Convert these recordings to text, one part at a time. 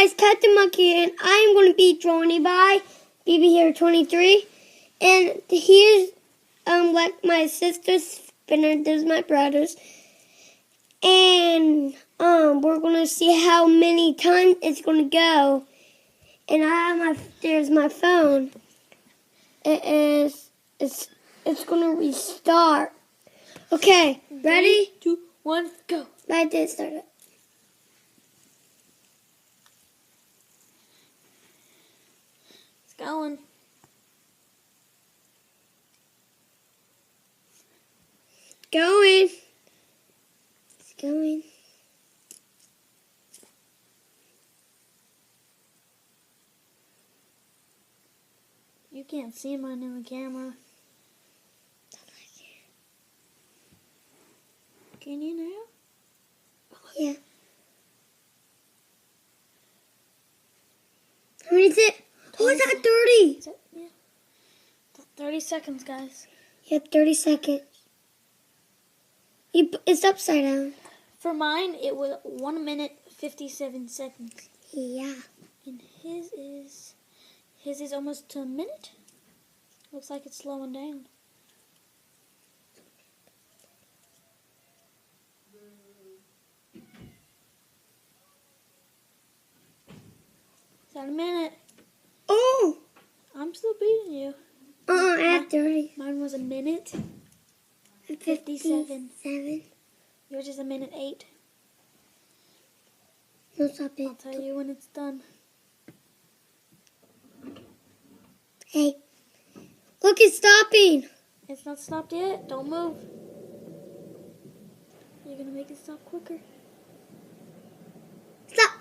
guys, Captain Monkey, and I'm going to be joined by BB here 23. And here's like my sister's spinner. There's my brother's. And we're going to see how many times it's going to go. And there's my phone. It's going to restart. Okay, ready? 3, 2, 1, go. I did start it. It's going. Going. It's going. You can't see mine in the camera. Can you now? Yeah. How many is it? Oh, it's at 30. Is it? Yeah. 30 seconds, guys. You have 30 seconds. It's upside down. For mine, it was 1 minute 57 seconds. Yeah. And his is almost to a minute. Looks like it's slowing down. Is that a minute? Oh! I'm still beating you. At 30. Mine was a minute 57. Yours is a minute 8. No, stop it. I'll tell you when it's done. Hey. Look, it's stopping. It's not stopped yet. Don't move. You're going to make it stop quicker. Stop.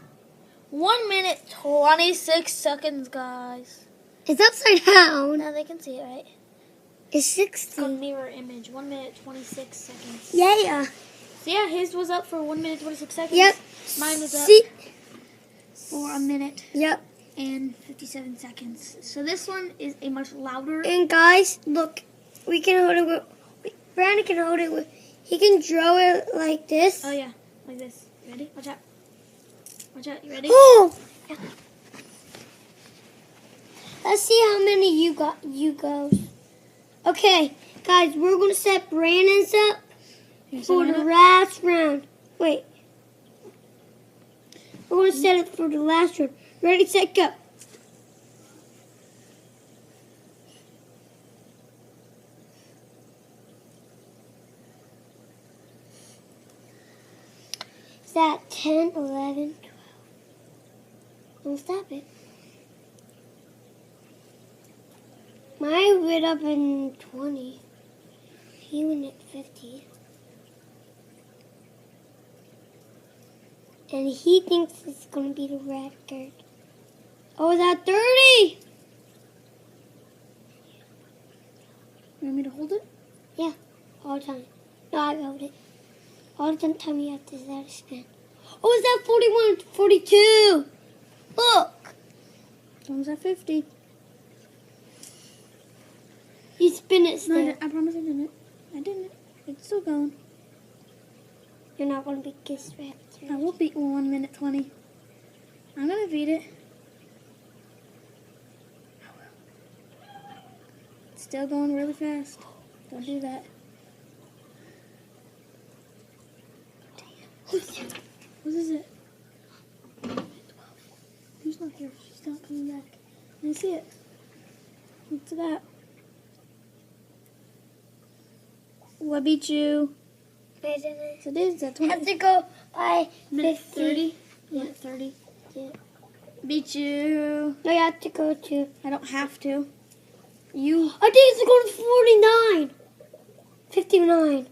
1 minute 26 seconds, guys. It's upside down. Now they can see it, right? It's It's a 60. mirror image. 1 minute 26 seconds. Yeah. So yeah, his was up for 1 minute 26 seconds. Yep. Mine was up See? for a minute Yep. and 57 seconds. So this one is a much louder. And guys, look. We can hold it with... Brandon can hold it with... He can draw it like this. Oh yeah, like this. Ready? Watch out. Watch out. You ready? Oh! Yeah. Let's see how many you goes. Okay, guys, we're going to set Brandon's up for the last round. Wait. We're going to set it for the last round. Ready, set, go. Is that 10, 11, 12? Don't stop it. Mine went up in 20. He went at 50. And he thinks it's going to be the record. Oh, is that 30? You want me to hold it? Yeah, all the time. No, I hold it. All the time you have to let it spin. Oh, is that 41, 42? Look. One's at 50. You spin it No, still. I promise I didn't. I didn't. It's still going. You're not going to be kissed right. I will beat 1 minute 20. I'm going to beat it. I will. It's still going really fast. Don't do that. What is it? 12. Who's not here? She's not coming back. Let me see it. What's that? Oh, I beat you. I didn't. So it is at I 20. have to go by Minute 50. 30? Yeah. Minute 30. Yeah. Beat you. No, you have to go to... I don't have to. You. I think it's going to 49. 59.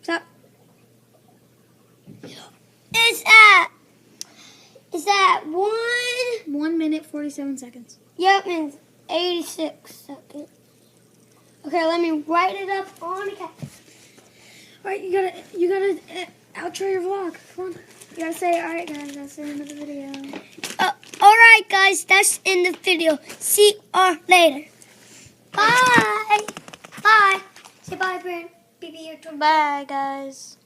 Stop. Is that 1 minute 47 seconds. Yep, and 86 seconds. Okay, let me write it up on the cat. Alright, you gotta outro your vlog. Come on. You gotta say, alright guys, that's the end of the video. Alright guys, that's in the video. See you later. Bye. Bye. Say bye, Brent. BB, your turn. Bye, guys.